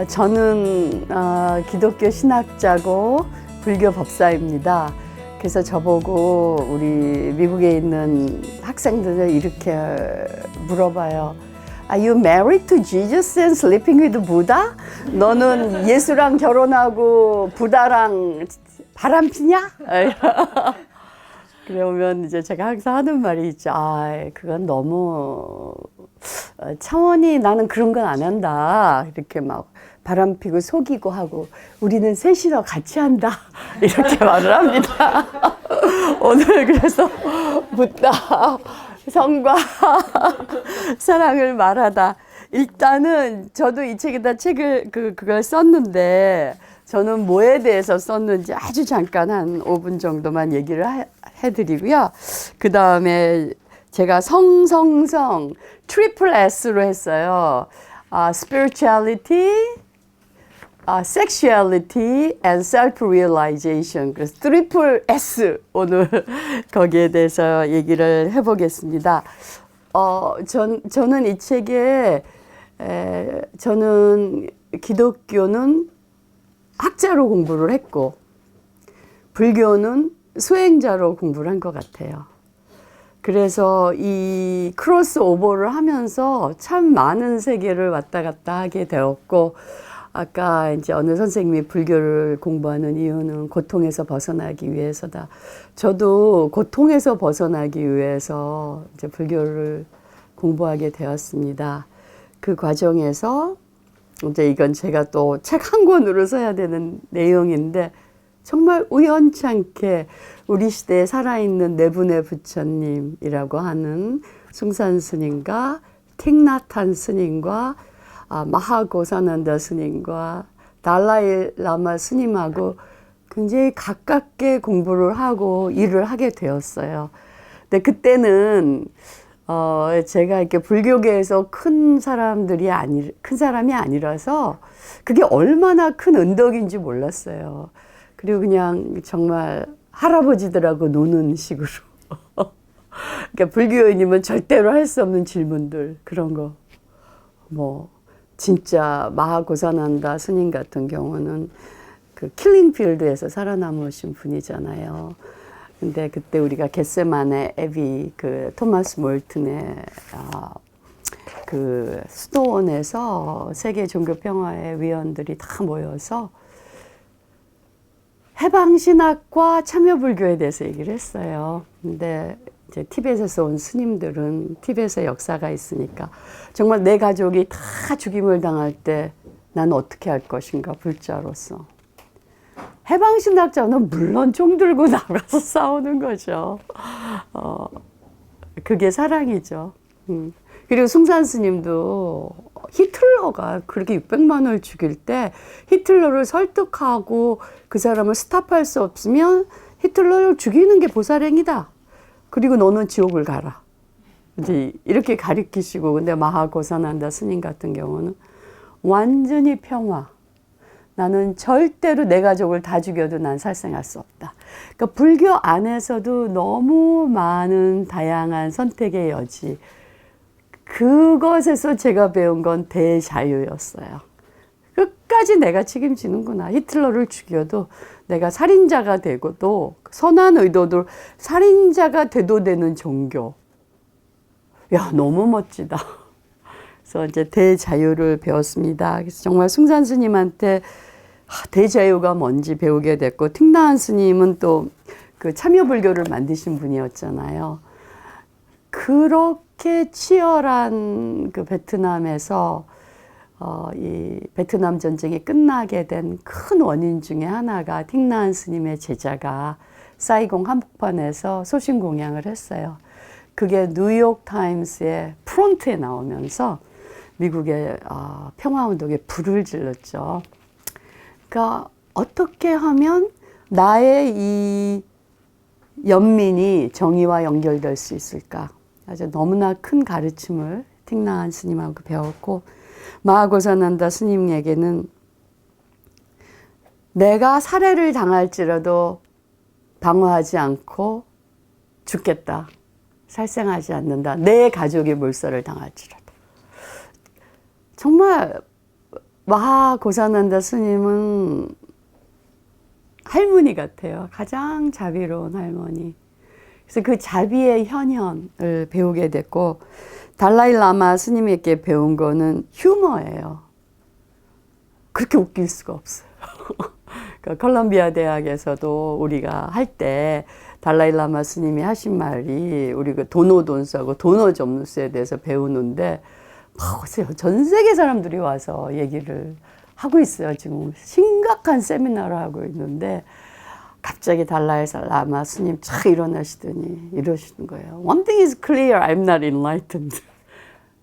저는 기독교 신학자고 불교 법사입니다. 그래서 저보고 우리 미국에 있는 학생들을 이렇게 물어봐요. Are you married to Jesus and sleeping with Buddha? 너는 예수랑 결혼하고 부다랑 바람 피냐? 그러면 이제 제가 항상 하는 말이 있죠. 그건 너무 차원이 나는 그런 건 안 한다. 이렇게 막 바람 피고 속이고 하고 우리는 셋이서 같이 한다. 이렇게 말을 합니다. 오늘 그래서 붓다 성과 사랑을 말하다. 일단은 저도 이 책에다 그걸 썼는데 저는 뭐에 대해서 썼는지 아주 잠깐 한 5분 정도만 얘기를 해드리고요. 그 다음에 제가 트리플 S로 했어요. spirituality, sexuality, and self-realization. 그래서 트리플 S 오늘 거기에 대해서 얘기를 해보겠습니다. 저는 이 책에 저는 기독교는 학자로 공부를 했고 불교는 수행자로 공부를 한 것 같아요. 그래서 이 크로스 오버를 하면서 참 많은 세계를 왔다 갔다 하게 되었고, 아까 이제 어느 선생님이 불교를 공부하는 이유는 고통에서 벗어나기 위해서다. 저도 고통에서 벗어나기 위해서 이제 불교를 공부하게 되었습니다. 그 과정에서 이제 이건 제가 또 책 한 권으로 써야 되는 내용인데 정말 우연찮게 우리 시대에 살아있는 네 분의 부처님이라고 하는 숭산 스님과 틱나탄 스님과 마하고사난다 스님과 달라이 라마 스님하고 굉장히 가깝게 공부를 하고 일을 하게 되었어요. 근데 그때는 제가 이렇게 불교계에서 큰 사람이 아니라서 그게 얼마나 큰 은덕인지 몰랐어요. 그리고 그냥 정말 할아버지들하고 노는 식으로. 그러니까 불교인이면 절대로 할 수 없는 질문들, 그런 거. 진짜 마하고사난다 스님 같은 경우는 그 킬링필드에서 살아남으신 분이잖아요. 근데 그때 우리가 겟세마네 애비 그 토마스 몰튼의 그 수도원에서 세계 종교평화의 위원들이 다 모여서 해방신학과 참여불교에 대해서 얘기를 했어요. 근데 이제 티벳에서 온 스님들은 티벳의 역사가 있으니까 정말 내 가족이 다 죽임을 당할 때 난 어떻게 할 것인가, 불자로서. 해방신학자는 물론 총 들고 나가서 싸우는 거죠. 그게 사랑이죠. 그리고 숭산 스님도 히틀러가 그렇게 600만을 죽일 때 히틀러를 설득하고 그 사람을 스탑할 수 없으면 히틀러를 죽이는 게 보살행이다. 그리고 너는 지옥을 가라. 이제 이렇게 가르치시고, 근데 마하고사난다 스님 같은 경우는 완전히 평화. 나는 절대로 내 가족을 다 죽여도 난 살생할 수 없다. 그러니까 불교 안에서도 너무 많은 다양한 선택의 여지. 그것에서 제가 배운 건 대자유였어요. 끝까지 내가 책임지는구나. 히틀러를 죽여도 내가 살인자가 되고도 선한 의도도 살인자가 돼도 되는 종교. 야, 너무 멋지다. 그래서 이제 대자유를 배웠습니다. 그래서 정말 숭산 스님한테 대자유가 뭔지 배우게 됐고, 틱나한 스님은 또 그 참여불교를 만드신 분이었잖아요. 그렇게 치열한 그 베트남에서 이 베트남 전쟁이 끝나게 된 큰 원인 중에 하나가 틱나한 스님의 제자가 사이공 한복판에서 소신공양을 했어요. 그게 뉴욕 타임스의 프론트에 나오면서 미국의 평화운동에 불을 질렀죠. 그러니까 어떻게 하면 나의 이 연민이 정의와 연결될 수 있을까? 아주 너무나 큰 가르침을 틱나한 스님하고 배웠고, 마하고사난다 스님에게는 내가 살해를 당할지라도 방어하지 않고 죽겠다. 살생하지 않는다. 내 가족이 몰살을 당할지라도. 정말 마하고사난다 스님은 할머니 같아요. 가장 자비로운 할머니. 그래서 그 자비의 현현을 배우게 됐고, 달라이라마 스님에게 배운 거는 휴머예요. 그렇게 웃길 수가 없어요. 그러니까 컬럼비아 대학에서도 우리가 할 때 달라이라마 스님이 하신 말이, 우리 그 도노돈수하고 도노점수에 대해서 배우는데, 전 세계 사람들이 와서 얘기를 하고 있어요. 지금 심각한 세미나를 하고 있는데, 갑자기 달라이라마 스님 착 일어나시더니 이러시는 거예요. One thing is clear, I'm not enlightened.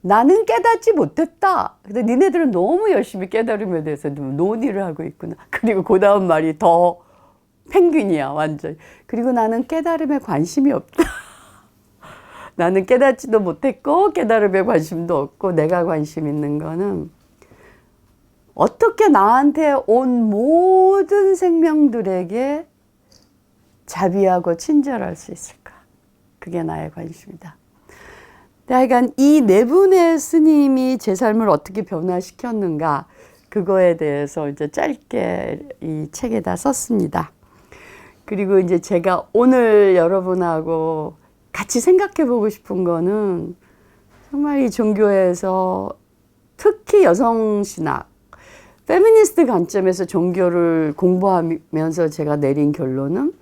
나는 깨닫지 못했다. 근데 니네들은 너무 열심히 깨달음에 대해서 논의를 하고 있구나. 그리고 그 다음 말이 더 펭귄이야, 완전. 그리고 나는 깨달음에 관심이 없다. 나는 깨닫지도 못했고 깨달음에 관심도 없고, 내가 관심 있는 거는 어떻게 나한테 온 모든 생명들에게 자비하고 친절할 수 있을까? 그게 나의 관심이다. 하여간 이 네 분의 스님이 제 삶을 어떻게 변화시켰는가, 그거에 대해서 이제 짧게 이 책에다 썼습니다. 그리고 이제 제가 오늘 여러분하고 같이 생각해 보고 싶은 거는, 정말 이 종교에서 특히 여성신학, 페미니스트 관점에서 종교를 공부하면서 제가 내린 결론은,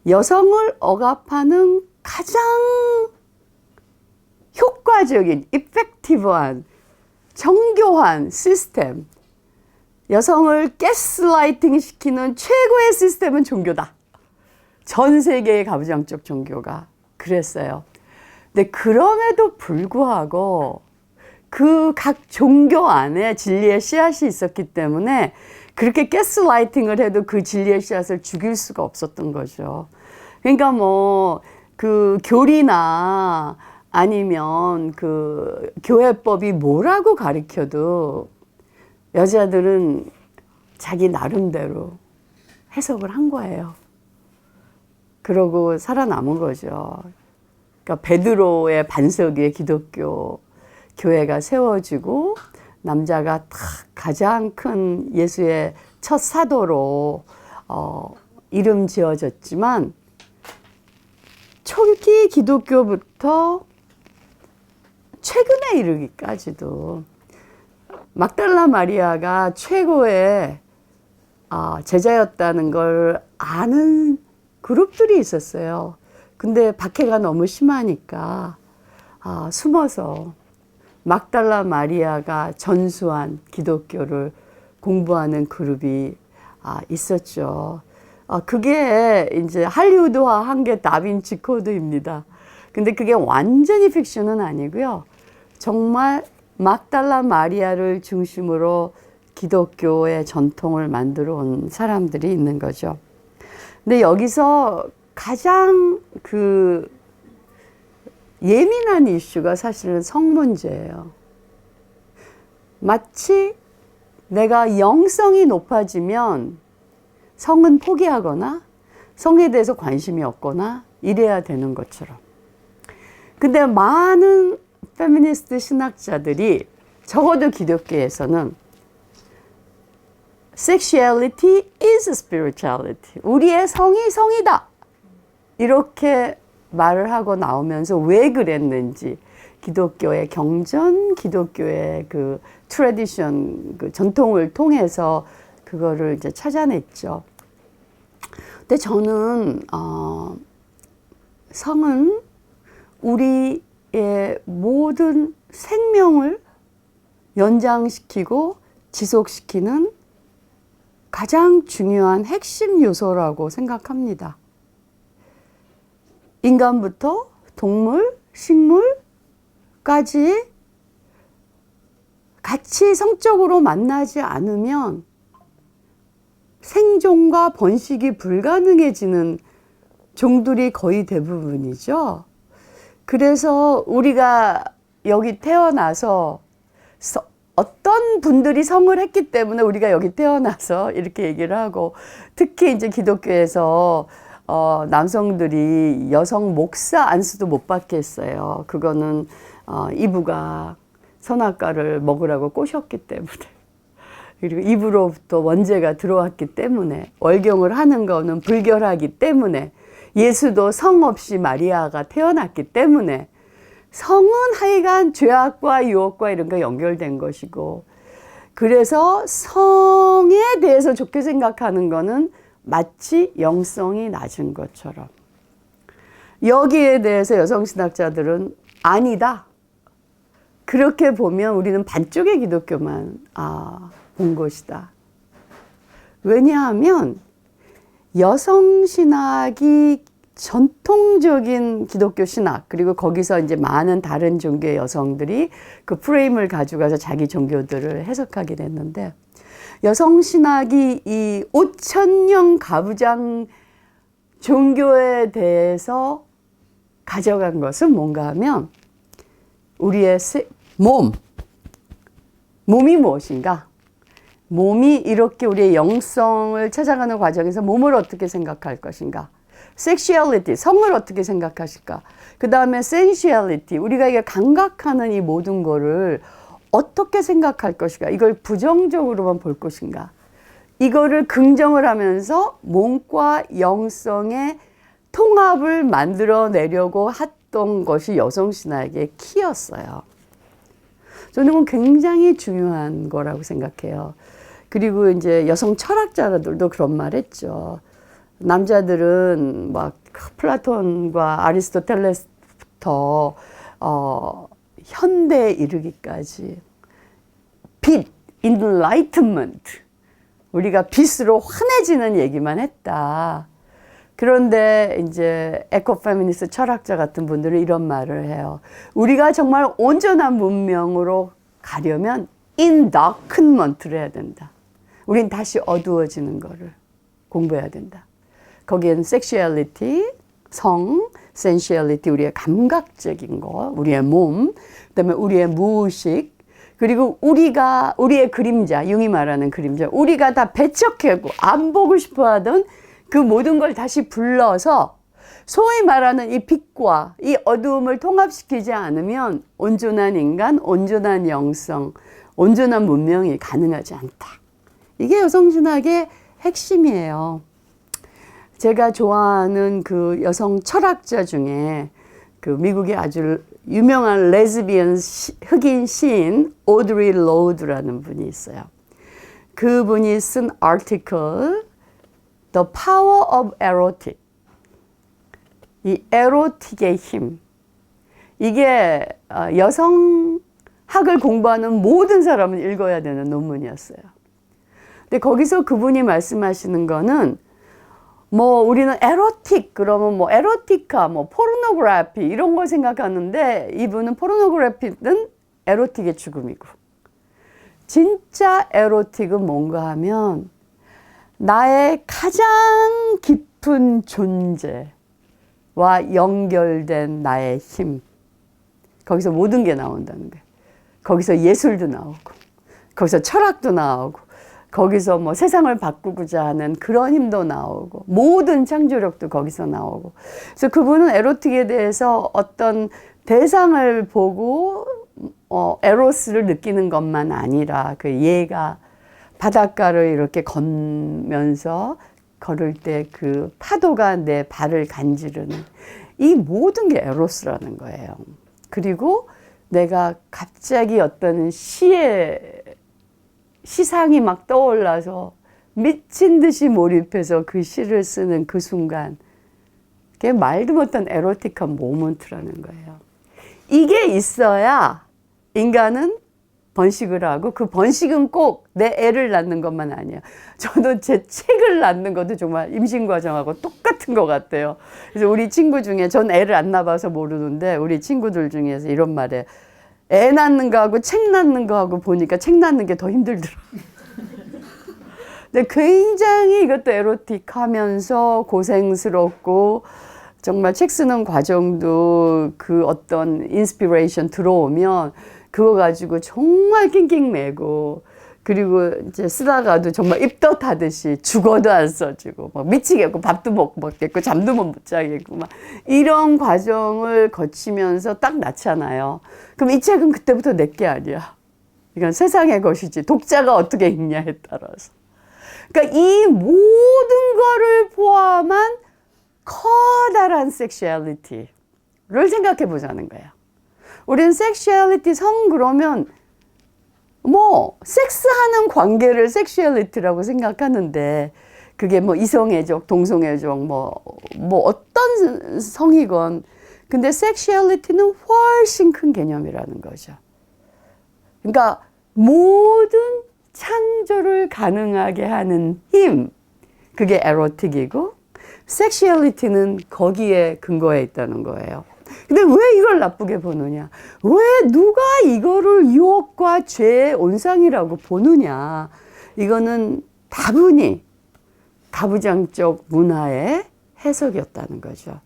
여성을 억압하는 가장 효과적인, 이펙티브한, 정교한 시스템, 여성을 가스라이팅 시키는 최고의 시스템은 종교다. 전 세계의 가부장적 종교가 그랬어요. 근데 그럼에도 불구하고 그 각 종교 안에 진리의 씨앗이 있었기 때문에 그렇게 가스라이팅을 해도 그 진리의 씨앗을 죽일 수가 없었던 거죠. 그러니까 뭐 그 교리나 아니면 그 교회법이 뭐라고 가르쳐도 여자들은 자기 나름대로 해석을 한 거예요. 그러고 살아남은 거죠. 그러니까 베드로의 반석 위에 기독교 교회가 세워지고, 남자가 딱 가장 큰 예수의 첫 사도로 이름 지어졌지만, 초기 기독교부터 최근에 이르기까지도 막달라 마리아가 최고의 제자였다는 걸 아는 그룹들이 있었어요. 근데 박해가 너무 심하니까 숨어서 막달라 마리아가 전수한 기독교를 공부하는 그룹이 있었죠. 그게 이제 할리우드화한 게 다빈치 코드입니다. 근데 그게 완전히 픽션은 아니고요. 정말 막달라 마리아를 중심으로 기독교의 전통을 만들어 온 사람들이 있는 거죠. 근데 여기서 가장 그 예민한 이슈가 사실은 성 문제예요. 마치 내가 영성이 높아지면 성은 포기하거나 성에 대해서 관심이 없거나 이래야 되는 것처럼. 근데 많은 페미니스트 신학자들이, 적어도 기독교에서는 Sexuality is spirituality. 우리의 성이 성이다. 이렇게 말을 하고 나오면서 왜 그랬는지, 기독교의 경전, 기독교의 그 트래디션, 그 전통을 통해서 그거를 이제 찾아냈죠. 근데 저는 성은 우리의 모든 생명을 연장시키고 지속시키는 가장 중요한 핵심 요소라고 생각합니다. 인간부터 동물, 식물까지 같이 성적으로 만나지 않으면 생존과 번식이 불가능해지는 종들이 거의 대부분이죠. 그래서 우리가 여기 태어나서 어떤 분들이 성을 했기 때문에 우리가 여기 태어나서 이렇게 얘기를 하고, 특히 이제 기독교에서 남성들이 여성 목사 안수도 못 받게 했어요. 그거는 이브가 선악과를 먹으라고 꼬셨기 때문에. 그리고 입으로부터 원죄가 들어왔기 때문에, 월경을 하는 거는 불결하기 때문에, 예수도 성 없이 마리아가 태어났기 때문에, 성은 하여간 죄악과 유혹과 이런 거 연결된 것이고, 그래서 성에 대해서 좋게 생각하는 거는 마치 영성이 낮은 것처럼, 여기에 대해서 여성신학자들은 아니다. 그렇게 보면 우리는 반쪽의 기독교만 본 것이다. 왜냐하면 여성신학이 전통적인 기독교 신학, 그리고 거기서 이제 많은 다른 종교의 여성들이 그 프레임을 가져가서 자기 종교들을 해석하게 됐는데, 여성신학이 이 5,000년 가부장 종교에 대해서 가져간 것은 뭔가 하면, 우리의 몸이 무엇인가? 몸이 이렇게 우리의 영성을 찾아가는 과정에서 몸을 어떻게 생각할 것인가? 섹슈얼리티, 성을 어떻게 생각하실까? 그 다음에 센슈얼리티, 우리가 이게 감각하는 이 모든 거를 어떻게 생각할 것인가? 이걸 부정적으로만 볼 것인가? 이거를 긍정을 하면서 몸과 영성의 통합을 만들어내려고 했던 것이 여성신학의 키였어요. 저는 이건 굉장히 중요한 거라고 생각해요. 그리고 이제 여성 철학자들도 그런 말 했죠. 남자들은 막 플라톤과 아리스토텔레스부터 현대에 이르기까지 빛, enlightenment, 우리가 빛으로 환해지는 얘기만 했다. 그런데 이제 에코페미니스트 철학자 같은 분들은 이런 말을 해요. 우리가 정말 온전한 문명으로 가려면 endarkenment를 해야 된다. 우린 다시 어두워지는 거를 공부해야 된다. 거기에는 섹슈얼리티, 성, 센슈얼리티, 우리의 감각적인 거, 우리의 몸, 그다음에 우리의 무의식, 그리고 우리의 그림자, 융이 말하는 그림자, 우리가 다 배척하고 안 보고 싶어 하던 그 모든 걸 다시 불러서 소위 말하는 이 빛과 이 어두움을 통합시키지 않으면 온전한 인간, 온전한 영성, 온전한 문명이 가능하지 않다. 이게 여성신학의 핵심이에요. 제가 좋아하는 그 여성 철학자 중에 그 미국의 아주 유명한 레즈비언 흑인 시인 오드리 로드라는 분이 있어요. 그분이 쓴 아티클 The Power of Erotic, 이 에로틱의 힘, 이게 여성학을 공부하는 모든 사람은 읽어야 되는 논문이었어요. 근데 거기서 그분이 말씀하시는 거는 뭐 우리는 에로틱 그러면 뭐 에로티카, 뭐 포르노그래피 이런 걸 생각하는데, 이분은 포르노그래피는 에로틱의 죽음이고, 진짜 에로틱은 뭔가 하면 나의 가장 깊은 존재와 연결된 나의 힘, 거기서 모든 게 나온다는 거예요. 거기서 예술도 나오고, 거기서 철학도 나오고, 거기서 뭐 세상을 바꾸고자 하는 그런 힘도 나오고, 모든 창조력도 거기서 나오고. 그래서 그분은 에로틱에 대해서 어떤 대상을 보고 에로스를 느끼는 것만 아니라, 그 얘가 바닷가를 이렇게 걷면서 걸을 때 그 파도가 내 발을 간지르는 이 모든 게 에로스라는 거예요. 그리고 내가 갑자기 어떤 시상이 막 떠올라서 미친 듯이 몰입해서 그 시를 쓰는 그 순간, 그게 말도 못한 에로틱한 모먼트라는 거예요. 이게 있어야 인간은 번식을 하고, 그 번식은 꼭 내 애를 낳는 것만 아니야. 저도 제 책을 낳는 것도 정말 임신과정하고 똑같은 것 같아요. 그래서 우리 친구 중에, 전 애를 안 낳아봐서 모르는데 우리 친구들 중에서 이런 말에, 애 낳는 거하고 책 낳는 거하고 보니까 책 낳는 게 더 힘들더라고요. 근데 굉장히 이것도 에로틱하면서 고생스럽고, 정말 책 쓰는 과정도 그 어떤 인스피레이션 들어오면 그거 가지고 정말 낑낑매고, 그리고 이제 쓰다가도 정말 입덧하듯이 죽어도 안 써지고, 막 미치겠고, 밥도 못 먹겠고, 잠도 못 자겠고, 막 이런 과정을 거치면서 딱 낳잖아요. 그럼 이 책은 그때부터 내게 아니야. 이건 세상의 것이지 독자가 어떻게 읽냐에 따라서. 그러니까 이 모든 거를 포함한 커다란 섹슈얼리티를 생각해 보자는 거예요. 우리는 섹슈얼리티, 성 그러면 뭐 섹스하는 관계를 섹슈얼리티라고 생각하는데 그게 뭐 이성애적, 동성애적 뭐 어떤 성이건 근데 섹슈얼리티는 훨씬 큰 개념이라는 거죠. 그러니까 모든 창조를 가능하게 하는 힘, 그게 에로틱이고 섹슈얼리티는 거기에 근거해 있다는 거예요. 근데 왜 이걸 나쁘게 보느냐? 왜 누가 이거를 유혹과 죄의 온상이라고 보느냐? 이거는 다분히 가부장적 문화의 해석이었다는 거죠.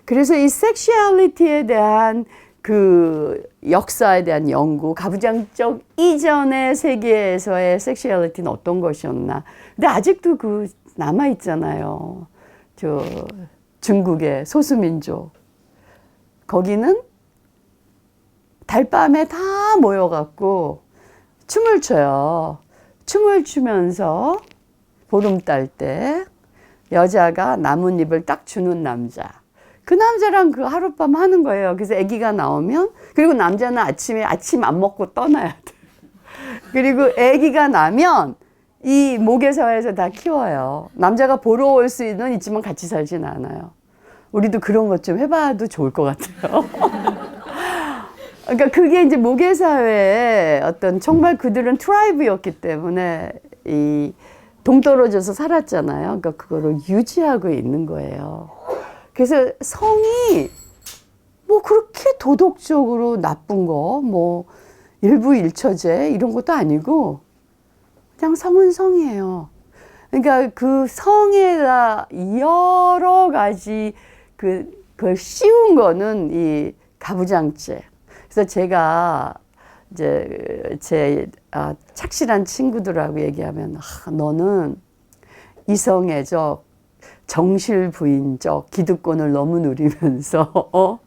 그래서 이 섹슈얼리티에 대한 그 역사에 대한 연구, 가부장적 이전의 세계에서의 섹슈얼리티는 어떤 것이었나. 근데 아직도 그 남아있잖아요. 저 중국의 소수민족. 거기는 달밤에 다 모여갖고 춤을 춰요. 춤을 추면서 보름달 때 여자가 나뭇잎을 딱 주는 남자. 그 남자랑 그 하룻밤 하는 거예요. 그래서 아기가 나오면, 그리고 남자는 아침에 아침 안 먹고 떠나야 돼. 그리고 아기가 나면 이 모계사회에서 다 키워요. 남자가 보러 올 수는 있지만 같이 살진 않아요. 우리도 그런 것 좀 해봐도 좋을 것 같아요. 그러니까 그게 이제 모계사회의 어떤 정말 그들은 트라이브였기 때문에 이 동떨어져서 살았잖아요. 그러니까 그거를 유지하고 있는 거예요. 그래서 성이 뭐 그렇게 도덕적으로 나쁜 거, 뭐 일부일처제 이런 것도 아니고 그냥 성은 성이에요. 그러니까 그 성에다 여러 가지 그걸 씌운 거는 이 가부장제. 그래서 제가 이제 제 착실한 친구들하고 얘기하면 너는 이성애적 정실부인적 기득권을 너무 누리면서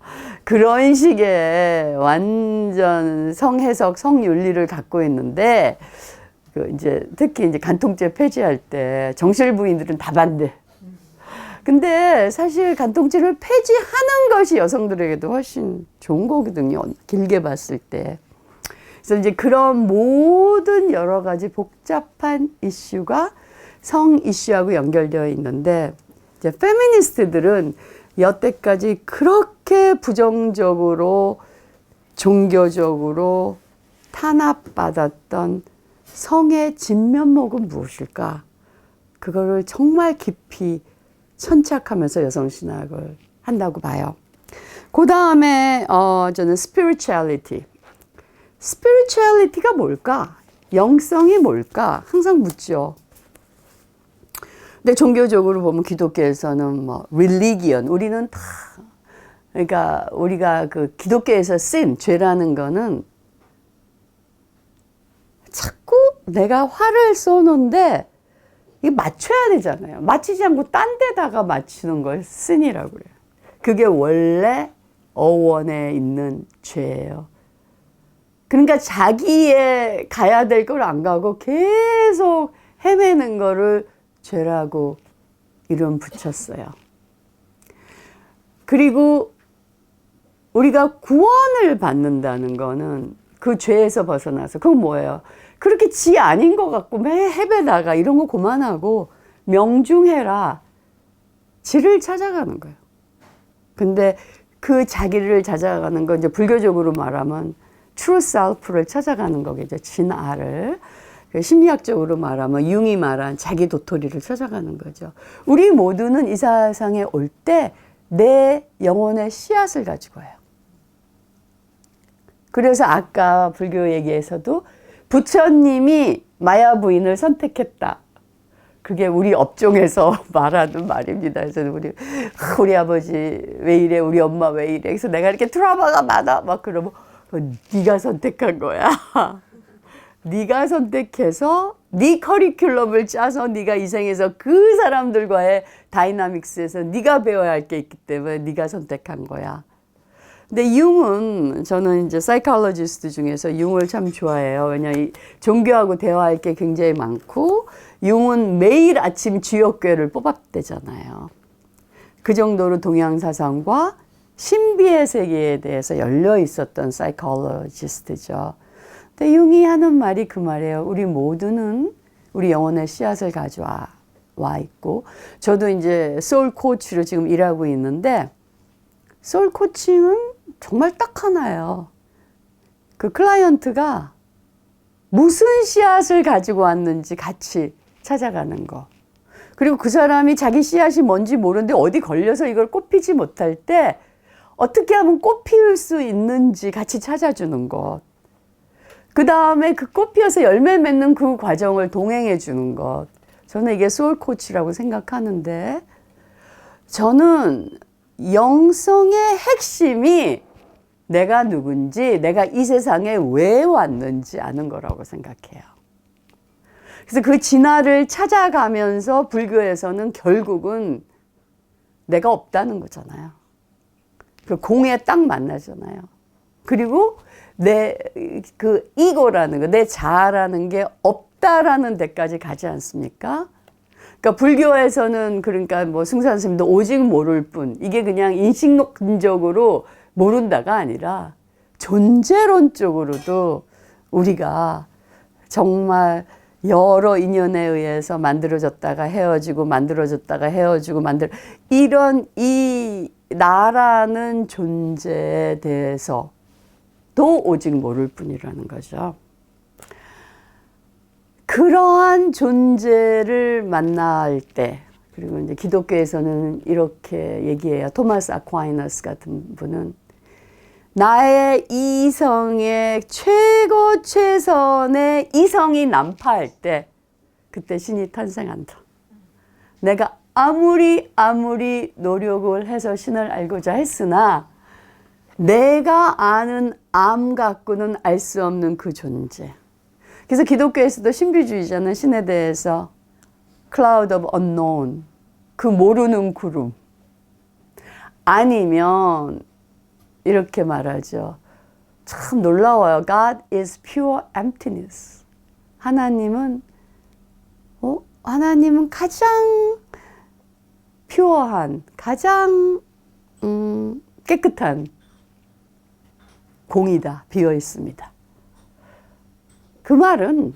그런 식의 완전 성해석, 성윤리를 갖고 있는데 그 이제 특히 이제 간통죄 폐지할 때 정실부인들은 다 반대. 근데 사실 간통죄를 폐지하는 것이 여성들에게도 훨씬 좋은 거거든요. 길게 봤을 때. 그래서 이제 그런 모든 여러 가지 복잡한 이슈가 성 이슈하고 연결되어 있는데 이제 페미니스트들은 여태까지 그렇게 부정적으로 종교적으로 탄압받았던 성의 진면목은 무엇일까? 그거를 정말 깊이 천착하면서 여성신학을 한다고 봐요. 그 다음에 저는 spirituality. spirituality가 뭘까? 영성이 뭘까? 항상 묻죠. 근데 종교적으로 보면 기독교에서는 뭐 religion, 우리는 다 그러니까 우리가 그 기독교에서 sin, 죄라는 거는 자꾸 내가 화를 쏘는데 이게 맞춰야 되잖아요. 맞추지 않고 딴 데다가 맞추는 걸 sin이라고 그래요. 그게 원래 어원에 있는 죄예요. 그러니까 자기의 가야 될 걸 안 가고 계속 헤매는 거를 죄라고 이름 붙였어요. 그리고 우리가 구원을 받는다는 거는 그 죄에서 벗어나서 그건 뭐예요? 그렇게 지 아닌 것 같고 매 헤매다가 이런 거 그만하고 명중해라. 지를 찾아가는 거예요. 근데 그 자기를 찾아가는 건 이제 불교적으로 말하면 true self를 찾아가는 거겠죠. 진아를. 심리학적으로 말하면 융이 말한 자기 도토리를 찾아가는 거죠. 우리 모두는 이 세상에 올 때 내 영혼의 씨앗을 가지고 와요. 그래서 아까 불교 얘기에서도 부처님이 마야 부인을 선택했다. 그게 우리 업종에서 말하는 말입니다. 그래서 우리 아버지 왜 이래, 우리 엄마 왜 이래. 그래서 내가 이렇게 트라우마가 많아. 막 그러면 네가 선택한 거야. 네가 선택해서 네 커리큘럼을 짜서 네가 이 생에서 그 사람들과의 다이나믹스에서 네가 배워야 할 게 있기 때문에 네가 선택한 거야. 근데 융은 저는 이제 사이콜로지스트 중에서 융을 참 좋아해요. 왜냐하면 이 종교하고 대화할 게 굉장히 많고 융은 매일 아침 주역궤를 뽑았대잖아요. 그 정도로 동양 사상과 신비의 세계에 대해서 열려 있었던 사이콜로지스트죠. 근데 융이 하는 말이 그 말이에요. 우리 모두는 우리 영혼의 씨앗을 가져와 있고, 저도 이제 소울 코치로 지금 일하고 있는데, 소울 코칭은 정말 딱 하나예요. 그 클라이언트가 무슨 씨앗을 가지고 왔는지 같이 찾아가는 거. 그리고 그 사람이 자기 씨앗이 뭔지 모르는데 어디 걸려서 이걸 꽃피지 못할 때 어떻게 하면 꽃 피울 수 있는지 같이 찾아주는 것. 그 다음에 그 꽃 피워서 열매 맺는 그 과정을 동행해 주는 것. 저는 이게 소울 코치라고 생각하는데, 저는 영성의 핵심이 내가 누군지, 내가 이 세상에 왜 왔는지 아는 거라고 생각해요. 그래서 그 진화를 찾아가면서 불교에서는 결국은 내가 없다는 거잖아요. 그 공에 딱 만나잖아요. 그리고 내 그 이고라는 거, 내 자아라는 게 없다라는 데까지 가지 않습니까? 그러니까 불교에서는 그러니까 뭐 승산 스님도 오직 모를 뿐, 이게 그냥 인식론적으로 모른다가 아니라 존재론적으로도 우리가 정말 여러 인연에 의해서 만들어졌다가 헤어지고 만들어졌다가 헤어지고 이런 이 나라는 존재에 대해서도 오직 모를 뿐이라는 거죠. 그러한 존재를 만날 때, 그리고 이제 기독교에서는 이렇게 얘기해요. 토마스 아퀴나스 같은 분은 나의 이성의 최고 최선의 이성이 난파할 때 그때 신이 탄생한다. 내가 아무리 노력을 해서 신을 알고자 했으나 내가 아는 암 갖고는 알 수 없는 그 존재. 그래서 기독교에서도 신비주의자는 신에 대해서 cloud of unknown, 그 모르는 구름, 아니면 이렇게 말하죠. 참 놀라워요. God is pure emptiness. 하나님은 가장 퓨어한, 가장 깨끗한 공이다. 비어 있습니다. 그 말은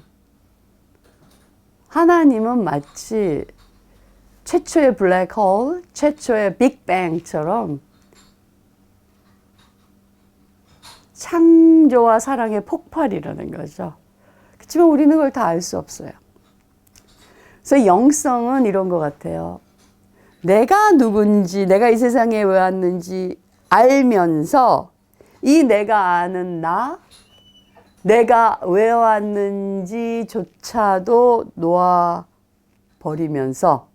하나님은 마치 최초의 블랙홀, 최초의 빅뱅처럼 창조와 사랑의 폭발이라는 거죠. 그렇지만 우리는 그걸 다 알 수 없어요. 그래서 영성은 이런 것 같아요. 내가 누군지, 내가 이 세상에 왜 왔는지 알면서 이 내가 아는 나, 내가 왜 왔는지조차도 놓아버리면서,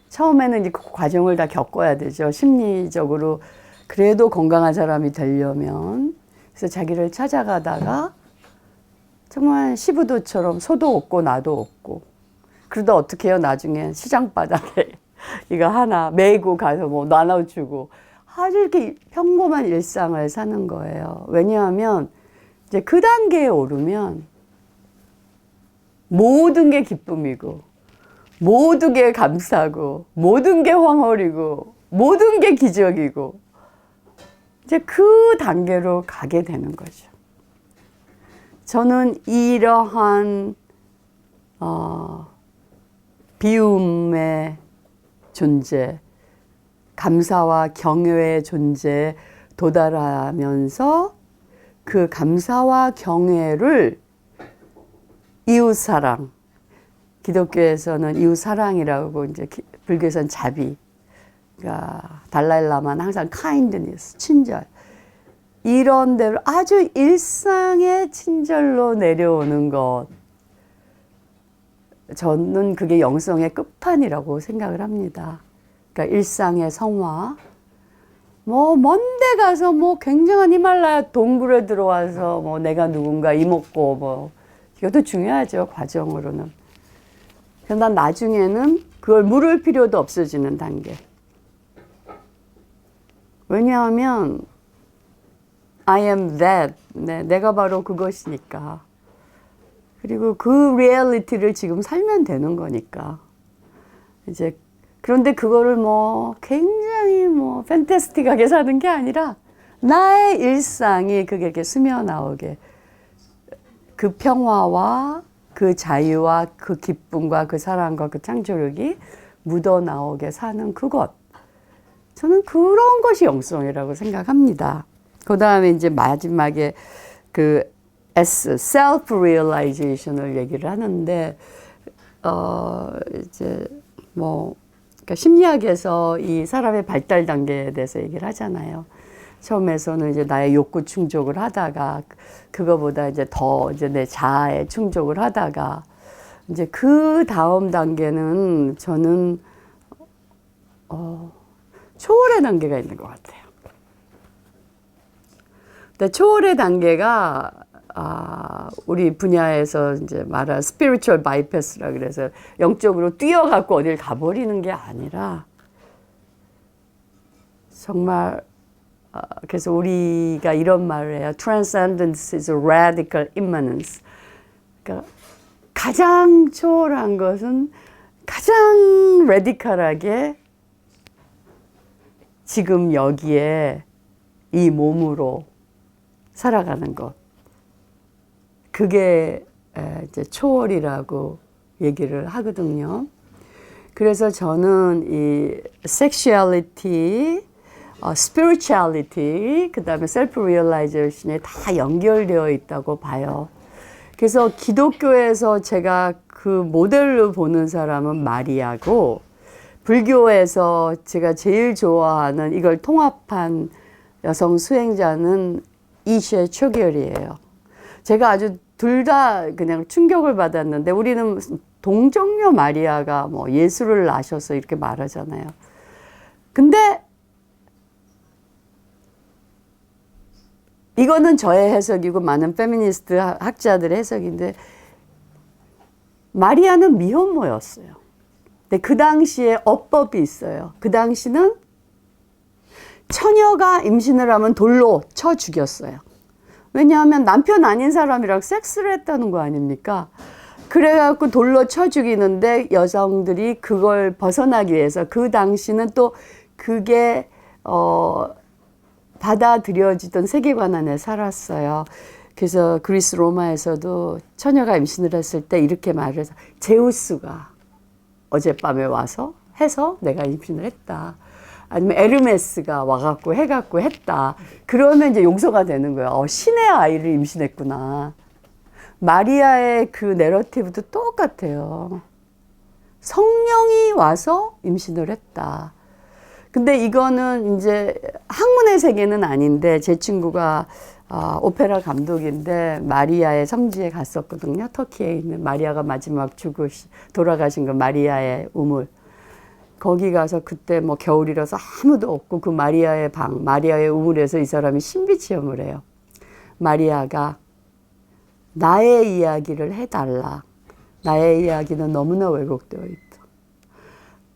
처음에는 이제 그 과정을 다 겪어야 되죠. 심리적으로 그래도 건강한 사람이 되려면. 그래서 자기를 찾아가다가 정말 시부도처럼 소도 없고 나도 없고, 그러다 어떻게 해요? 나중에 시장 바닥에 이거 하나 메고 가서 뭐 나눠주고, 아주 이렇게 평범한 일상을 사는 거예요. 왜냐하면 이제 그 단계에 오르면 모든 게 기쁨이고, 모든 게 감사고, 모든 게 황홀이고, 모든 게 기적이고, 이제 그 단계로 가게 되는 거죠. 저는 이러한 비움의 존재, 감사와 경외의 존재에 도달하면서 그 감사와 경외를 이웃사랑, 기독교에서는 이웃사랑이라고, 이제 불교에서는 자비, 그러니까 달라일라마는 항상 kindness, 친절, 이런 대로 아주 일상의 친절로 내려오는 것, 저는 그게 영성의 끝판이라고 생각을 합니다. 그러니까 일상의 성화, 뭐 먼데 가서 뭐 굉장한 히말라야 동굴에 들어와서 뭐 내가 누군가 이먹고 뭐 이것도 중요하죠, 과정으로는. 그래서 난 나중에는 그걸 물을 필요도 없어지는 단계. 왜냐하면 I am that. 네, 내가 바로 그것이니까. 그리고 그 리얼리티를 지금 살면 되는 거니까. 이제 그런데 그거를 뭐 굉장히 뭐 팬타스틱하게 사는 게 아니라 나의 일상이 그게 이렇게 스며나오게 그 평화와 그 자유와 그 기쁨과 그 사랑과 그 창조력이 묻어나오게 사는 그것. 저는 그런 것이 영성이라고 생각합니다. 그 다음에 이제 마지막에 그 S, self-realization을 얘기를 하는데, 이제 뭐, 그러니까 심리학에서 이 사람의 발달 단계에 대해서 얘기를 하잖아요. 처음에서는 이제 나의 욕구 충족을 하다가, 그거보다 이제 더 이제 내 자아에 충족을 하다가, 이제 그 다음 단계는 저는, 초월의 단계가 있는 것 같아요. 근데 초월의 단계가, 우리 분야에서 이제 말하는 spiritual bypass라 그래서 영적으로 뛰어갖고 어딜 가버리는 게 아니라, 정말, 그래서 우리가 이런 말을 해요. Transcendence is a radical immanence. 그러니까 가장 초월한 것은 가장 레디컬하게 지금 여기에 이 몸으로 살아가는 것. 그게 이제 초월이라고 얘기를 하거든요. 그래서 저는 이 sexuality, spirituality, 그 다음에 self-realization이 다 연결되어 있다고 봐요. 그래서 기독교에서 제가 그 모델로 보는 사람은 마리아고, 불교에서 제가 제일 좋아하는 이걸 통합한 여성 수행자는 이시의 초결이에요. 제가 아주 둘 다 그냥 충격을 받았는데, 우리는 동정녀 마리아가 뭐 예수를 낳으셔서 이렇게 말하잖아요. 근데 이거는 저의 해석이고 많은 페미니스트 학자들의 해석인데, 마리아는 미혼모였어요. 근데 그 당시에 어법이 있어요. 그 당시는 처녀가 임신을 하면 돌로 쳐 죽였어요. 왜냐하면 남편 아닌 사람이랑 섹스를 했다는 거 아닙니까? 그래갖고 돌로 쳐 죽이는데 여성들이 그걸 벗어나기 위해서 그 당시는 또 그게 받아들여지던 세계관 안에 살았어요. 그래서 그리스 로마에서도 처녀가 임신을 했을 때 이렇게 말을 해서, 제우스가 어젯밤에 와서 해서 내가 임신을 했다. 아니면 에르메스가 와갖고 해갖고 했다. 그러면 이제 용서가 되는 거예요. 신의 아이를 임신했구나. 마리아의 그 내러티브도 똑같아요. 성령이 와서 임신을 했다. 근데 이거는 이제 학문의 세계는 아닌데, 제 친구가 오페라 감독인데 마리아의 성지에 갔었거든요. 터키에 있는 마리아가 마지막 돌아가신 그 마리아의 우물. 거기 가서 그때 뭐 겨울이라서 아무도 없고 그 마리아의 방, 마리아의 우물에서 이 사람이 신비체험을 해요. 마리아가 나의 이야기를 해달라. 나의 이야기는 너무나 왜곡되어 있다.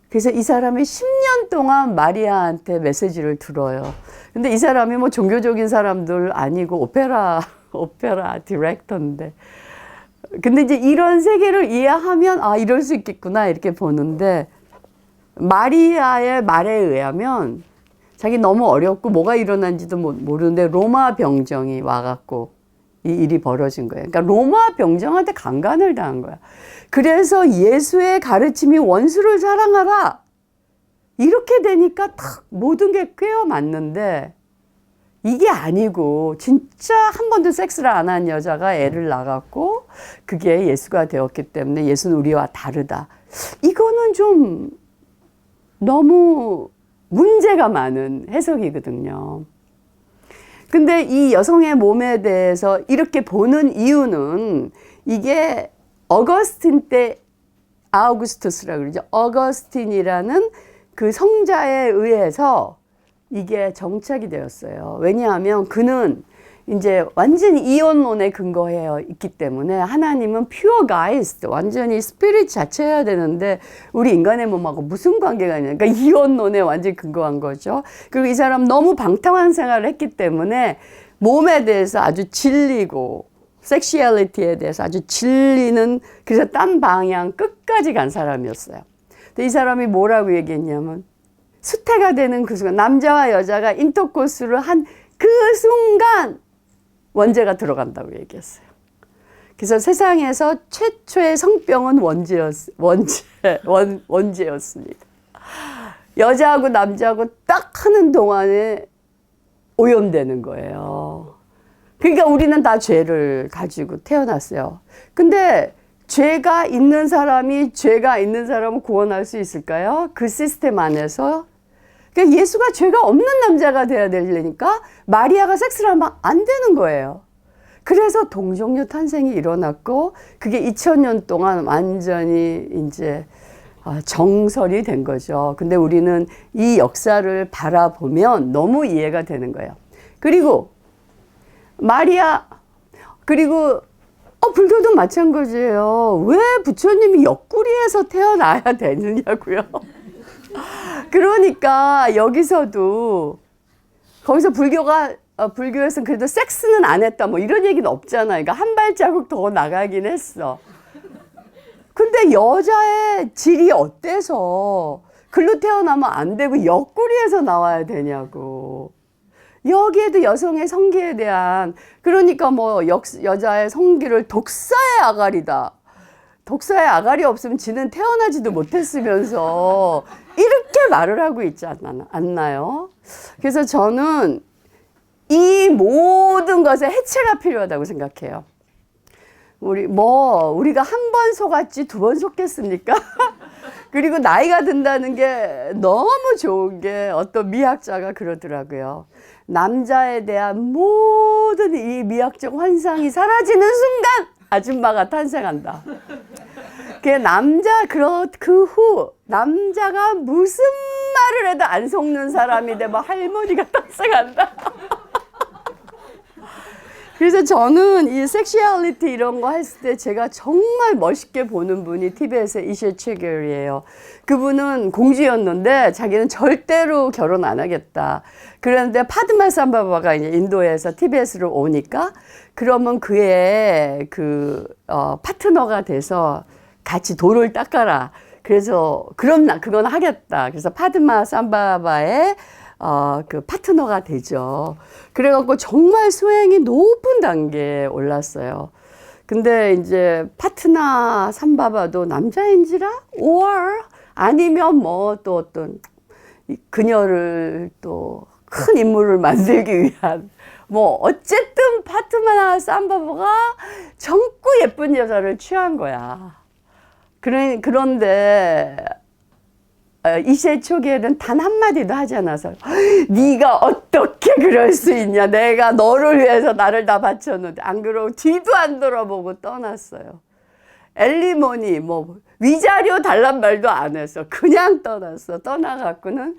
그래서 이 사람이 10년 동안 마리아한테 메시지를 들어요. 근데 이 사람이 뭐 종교적인 사람들 아니고 오페라 디렉터인데. 근데 이제 이런 세계를 이해하면, 이럴 수 있겠구나, 이렇게 보는데, 마리아의 말에 의하면 자기 너무 어렵고 뭐가 일어난지도 모르는데 로마 병정이 와갖고 이 일이 벌어진 거예요. 그러니까 로마 병정한테 강간을 당한 거야. 그래서 예수의 가르침이 원수를 사랑하라. 이렇게 되니까 탁 모든 게 꿰어 맞는데, 이게 아니고 진짜 한 번도 섹스를 안 한 여자가 애를 낳았고 그게 예수가 되었기 때문에 예수는 우리와 다르다. 이거는 좀 너무 문제가 많은 해석이거든요. 근데 이 여성의 몸에 대해서 이렇게 보는 이유는, 이게 어거스틴 때, 아우구스투스라고 그러죠. 어거스틴이라는 그 성자에 의해서 이게 정착이 되었어요. 왜냐하면 그는 이제 완전히 이혼론에 근거해 있기 때문에, 하나님은 퓨어 가이스트, 완전히 스피릿 자체여야 되는데 우리 인간의 몸하고 무슨 관계가 있냐. 그러니까 이혼론에 완전히 근거한 거죠. 그리고 이 사람 너무 방탕한 생활을 했기 때문에 몸에 대해서 아주 질리고 섹슈얼리티에 대해서 아주 질리는, 그래서 딴 방향 끝까지 간 사람이었어요. 근데 이 사람이 뭐라고 얘기했냐면 수태가 되는 그 순간, 남자와 여자가 인터코스를 한 그 순간 원죄가 들어간다고 얘기했어요. 그래서 세상에서 최초의 성병은 원죄였습니다. 여자하고 남자하고 딱 하는 동안에 오염되는 거예요. 그러니까 우리는 다 죄를 가지고 태어났어요. 근데 죄가 있는 사람이 죄가 있는 사람을 구원할 수 있을까요? 그 시스템 안에서. 그러니까 예수가 죄가 없는 남자가 돼야 되려니까 마리아가 섹스를 하면 안 되는 거예요. 그래서 동정녀 탄생이 일어났고 그게 2000년 동안 완전히 이제 정설이 된 거죠. 근데 우리는 이 역사를 바라보면 너무 이해가 되는 거예요. 그리고 마리아, 그리고 불교도 마찬가지예요. 왜 부처님이 옆구리에서 태어나야 되느냐고요. 그러니까 여기서도 거기서 불교에서는 그래도 섹스는 안 했다 뭐 이런 얘기는 없잖아요. 그러니까 한 발자국 더 나가긴 했어. 근데 여자의 질이 어때서 글로 태어나면 안 되고 옆구리에서 나와야 되냐고. 여기에도 여성의 성기에 대한, 그러니까 뭐 여자의 성기를 독사의 아가리다. 독사의 아가리 없으면 지는 태어나지도 못했으면서 이렇게 말을 하고 있지 않나요? 그래서 저는 이 모든 것에 해체가 필요하다고 생각해요. 우리가 한 번 속았지 두 번 속겠습니까? 그리고 나이가 든다는 게 너무 좋은 게 어떤 미학자가 그러더라고요. 남자에 대한 모든 이 미학적 환상이 사라지는 순간 아줌마가 탄생한다. 그 후 남자가 무슨 말을 해도 안 속는 사람이 되면 할머니가 탄생한다. 그래서 저는 이 섹슈얼리티 이런 거 했을 때 제가 정말 멋있게 보는 분이 티벳의 이셰 체겔이에요. 그분은 공주였는데 자기는 절대로 결혼 안 하겠다. 그런데 파드마 삼바바가 이제 인도에서 티벳으로 오니까 그러면 그의 파트너가 돼서 같이 돌을 닦아라. 그래서 그건 하겠다. 그래서 파드마 삼바바의 그 파트너가 되죠. 그래갖고 정말 수행이 높은 단계에 올랐어요. 근데 이제 파트너 삼바바도 남자인지라? or 아니면 뭐 또 어떤 그녀를 또 큰 인물을 만들기 위한 뭐 어쨌든 파트너 삼바바가 젊고 예쁜 여자를 취한 거야. 그런데 이세 초기에는 단 한마디도 하지 않아서 네가 어떻게 그럴 수 있냐. 내가 너를 위해서 나를 다 바쳤는데. 안 그러고 뒤도 안 돌아보고 떠났어요. 엘리모니 뭐 위자료 달란 말도 안 했어. 그냥 떠났어. 떠나갖고는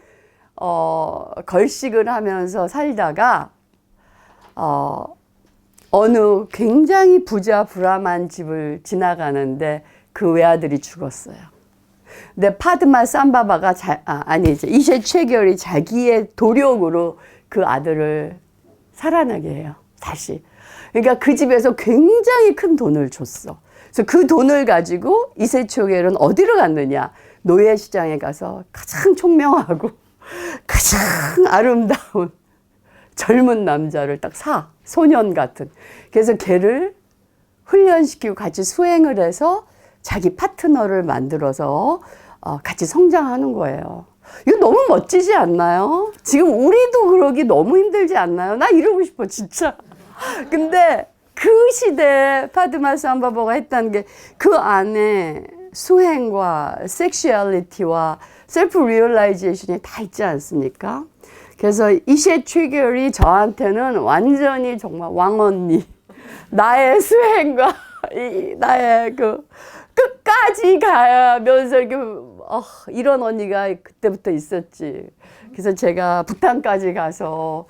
걸식을 하면서 살다가 어느 굉장히 부자 브라만 집을 지나가는데 그 외아들이 죽었어요. 근데 파드마 삼바바가 이셰 체겔이 자기의 도력으로 그 아들을 살아나게 해요. 다시. 그러니까 그 집에서 굉장히 큰 돈을 줬어. 그래서 그 돈을 가지고 이셰 체겔은 어디로 갔느냐? 노예시장에 가서 가장 총명하고 가장 아름다운 젊은 남자를 딱 소년 같은. 그래서 걔를 훈련시키고 같이 수행을 해서 자기 파트너를 만들어서 같이 성장하는 거예요. 이거 너무 멋지지 않나요? 지금 우리도 그러기 너무 힘들지 않나요? 나 이러고 싶어 진짜. 근데 그 시대에 파드마 삼바바가 했다는 게 그 안에 수행과 섹슈얼리티와 셀프 리얼라이제이션이 다 있지 않습니까? 그래서 이셰 체겔이 저한테는 완전히 정말 왕언니, 나의 수행과 나의 끝까지 가면서 이런 언니가 그때부터 있었지. 그래서 제가 북한까지 가서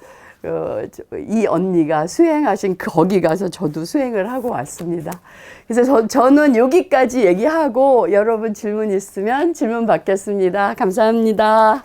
이 언니가 수행하신 거기 가서 저도 수행을 하고 왔습니다. 그래서 저는 여기까지 얘기하고 여러분 질문 있으면 질문 받겠습니다. 감사합니다.